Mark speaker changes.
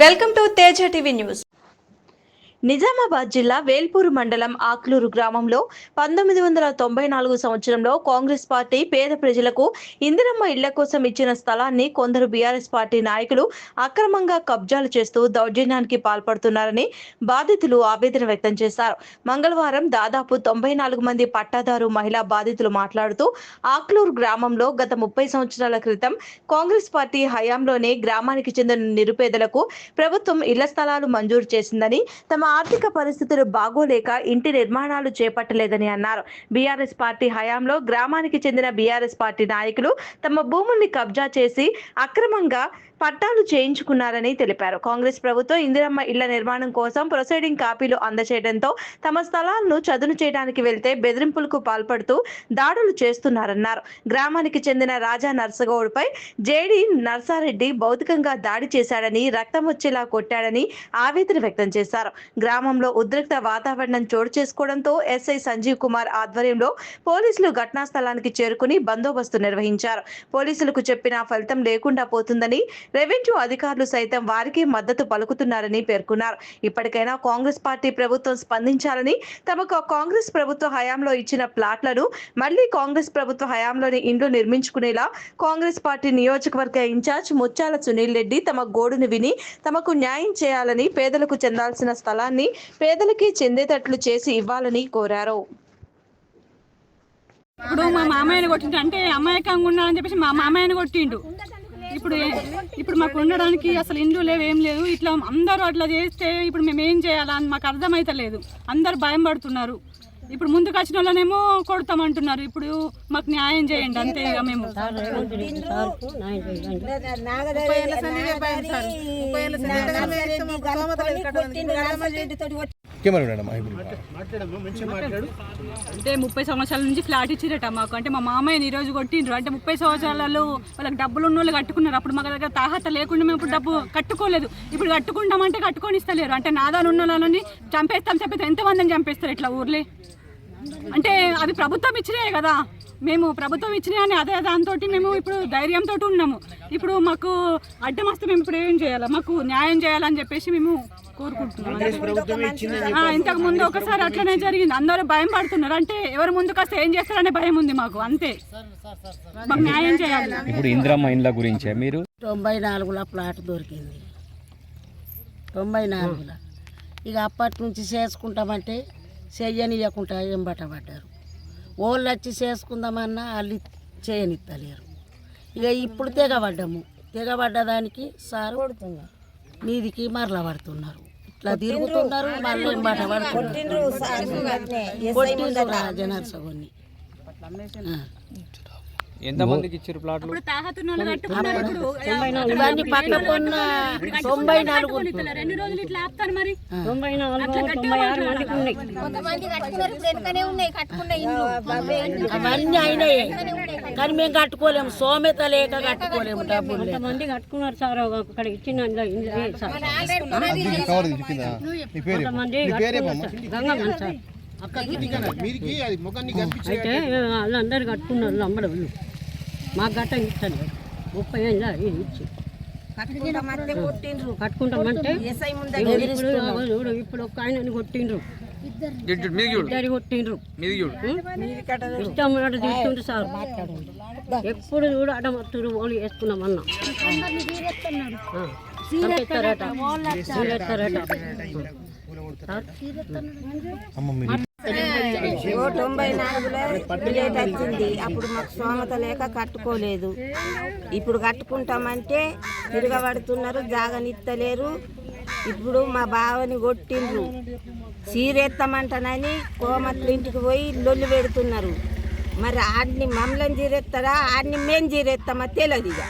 Speaker 1: Welcome to Teja TV news. Nizamabad జిల్లా వేల్పూరు మండలం ఆక్లూరు గ్రామంలో 1994 సంవత్సరంలో కాంగ్రెస్ పార్టీ పేద ప్రజలకు ఇందిరమ్మ ఇళ్ల కోసం ఇచ్చిన స్థలాన్ని కొందరు బీఆర్ఎస్ పార్టీ నాయకులు అక్రమంగా కబ్జాలు చేస్తూ దౌర్జన్యానికి పాల్పడుతున్నారని బాధితులు ఆవేదన వ్యక్తం చేశారు. మంగళవారం దాదాపు 94 మంది పట్టాదారు మహిళా బాధితులు మాట్లాడుతూ ఆక్లూరు గ్రామంలో గత 30 సంవత్సరాల క్రితం కాంగ్రెస్ పార్టీ హయాంలోనే గ్రామానికి చెందిన నిరుపేదలకు ప్రభుత్వం ఇళ్ల స్థలాలు మంజూరు చేసిందని, తమ ఆర్థిక పరిస్థితులు బాగోలేక ఇంటి నిర్మాణాలు చేపట్టలేదని అన్నారు. బీఆర్ఎస్ పార్టీ హయాంలో గ్రామానికి చెందిన బీఆర్ఎస్ పార్టీ నాయకులు తమ భూముల్ని కబ్జా చేసి అక్రమంగా పట్టాలు చేయించుకున్నారని తెలిపారు. కాంగ్రెస్ ప్రభుత్వం ఇందిరమ్మ ఇళ్ల నిర్మాణం కోసం ప్రొసీడింగ్ కాపీలు అందజేయడంతో తమ స్థలాలను చదును చేయడానికి వెళ్తే బెదిరింపులకు పాల్పడుతూ దాడులు చేస్తున్నారన్నారు. గ్రామానికి చెందిన రాజా నర్సగౌడ్పై జేడీ నర్సారెడ్డి భౌతికంగా దాడి చేశాడని, రక్తం వచ్చేలా కొట్టాడని ఆవేదన వ్యక్తం చేశారు. గ్రామంలో ఉద్రిక్త వాతావరణం చోటు చేసుకోవడంతో ఎస్ఐ సంజీవ్ కుమార్ ఆధ్వర్యంలో పోలీసులు ఘటనా స్థలానికి చేరుకుని బందోబస్తు నిర్వహించారు. పోలీసులకు చెప్పినా ఫలితం లేకుండా పోతుందని, రెవెన్యూ అధికారులు సైతం వారికి మద్దతు పలుకుతున్నారని పేర్కొన్నారు. ఇప్పటికైనా కాంగ్రెస్ పార్టీ ప్రభుత్వం స్పందించాలని, తమకు కాంగ్రెస్ ప్రభుత్వ హయాంలో ఇచ్చిన ప్లాట్లను మళ్లీ కాంగ్రెస్ ప్రభుత్వ హయాంలోని ఇండ్లు నిర్మించుకునేలా కాంగ్రెస్ పార్టీ నియోజకవర్గ ఇన్ఛార్జ్ ముత్యాల సునీల్ రెడ్డి తమ గోడును విని తమకు న్యాయం చేయాలని, పేదలకు చెందాల్సిన స్థలాన్ని పేదలకి చెందేటట్లు చేసి ఇవ్వాలని కోరారు.
Speaker 2: ఇప్పుడు మా మామయ్యని కొట్టిండు అంటే అమాయకంగా ఉండాలని చెప్పేసి మా మామయ్యని కొట్టిండు. ఇప్పుడు మాకు ఉండడానికి అసలు ఇండ్లు లేవు, ఏం లేదు. ఇట్లా అందరూ అట్లా చేస్తే ఇప్పుడు మేము ఏం చేయాలా అని మాకు అర్థమైతలేదు. అందరు భయం పడుతున్నారు. ఇప్పుడు ముందుకు వచ్చిన వాళ్ళనేమో కొడతామంటున్నారు. ఇప్పుడు మాకు న్యాయం చేయండి అంతే. ఇక మేము అంటే 30 సంవత్సరాల నుంచి ఫ్లాట్ ఇచ్చిరట మాకు. అంటే మా మామయ్యని ఈరోజు కొట్టిండ్రు. అంటే 30 సంవత్సరాలలో వాళ్ళకి డబ్బులు ఉన్న వాళ్ళు కట్టుకున్నారు. అప్పుడు మాకు దగ్గర తాహత లేకుండా మేము ఇప్పుడు డబ్బు కట్టుకోలేదు. ఇప్పుడు కట్టుకుంటామంటే కట్టుకొని ఇస్తలేరు. అంటే నాదాలు ఉన్న వాళ్ళని చంపేస్తాం ఎంతమందిని చంపేస్తారు ఇట్లా ఊర్లే. అంటే అవి ప్రభుత్వం ఇచ్చినాయి కదా, మేము ప్రభుత్వం ఇచ్చినాయి అని అదే దాంతో మేము ఇప్పుడు ధైర్యంతో ఉన్నాము. ఇప్పుడు మాకు అడ్డం వస్తే మేము ఇప్పుడు ఏం చేయాలి, మాకు న్యాయం చేయాలని చెప్పేసి మేము కోరుకుంటున్నాం. ఇంతకు ముందు ఒకసారి అట్లనే జరిగింది. అందరూ భయం పడుతున్నారు. అంటే ఎవరు ముందుకు వస్తే ఏం చేస్తారనే భయం ఉంది మాకు. అంతే, మాకు న్యాయం చేయాలి.
Speaker 3: ఇప్పుడు ఇందిరమ్మ ఇండ్ల గురించే మీరు
Speaker 4: 94లో ప్లాట్ దొరికింది. 94లో ఇక అప్పటి నుంచి చేసుకుంటామంటే చెయ్యనియకుండా ఏం బట్టబడ్డారు. వాళ్ళు వచ్చి చేసుకుందామన్నా వాళ్ళు చేయనిత్తలేరు. ఇక ఇప్పుడు తెగబడ్డాము. తెగబడ్డదానికి సార్ మీదికి మరల పడుతున్నారు. ఇట్లా తిరుగుతున్నారు, మళ్ళీ బట్ట పడుతున్నారు. జనర్సగొన్ని
Speaker 3: ఎంతమందికి ఇచ్చారు ప్లాట్లు?
Speaker 4: ఇవన్నీ పక్క పొన్న 94 అవన్నీ అయినాయి. కానీ మేము కట్టుకోలేము, సోమెత లేక కట్టుకోలేము. డబ్బులు
Speaker 5: మంది కట్టుకున్నారు సార్. అక్కడ ఇచ్చిన అయితే వాళ్ళందరూ కట్టుకున్నారు. అమ్మడలు మాకు గట్ట ఇస్తాను 30 ఏళ్ళ ఇచ్చి కట్టుకుంటామంటే ఇప్పుడు ఒక ఆయనని కొట్టిండ్రు, ఇద్దరు కొట్టిండ్రు. ఇష్టం తీసుకుంటారు సార్. ఎప్పుడు చూడు అడమత్తురు ఓళ్ళు వేసుకున్నామన్నా చంపేస్తారట.
Speaker 6: 94లో వచ్చింది. అప్పుడు మాకు స్తోమత లేక కట్టుకోలేదు. ఇప్పుడు కట్టుకుంటామంటే తిరగబడుతున్నారు, జాగనిత్తలేరు. ఇప్పుడు మా బావని కొట్టిండ్రు. చీరెత్తామంటానని కోమత్ల ఇంటికి పోయి లొల్లు పెడుతున్నారు. మరి ఆడిని మమ్మల్ని చీరెత్తారా, ఆడిని మేము చీరెత్తామా తెలియదు. ఇక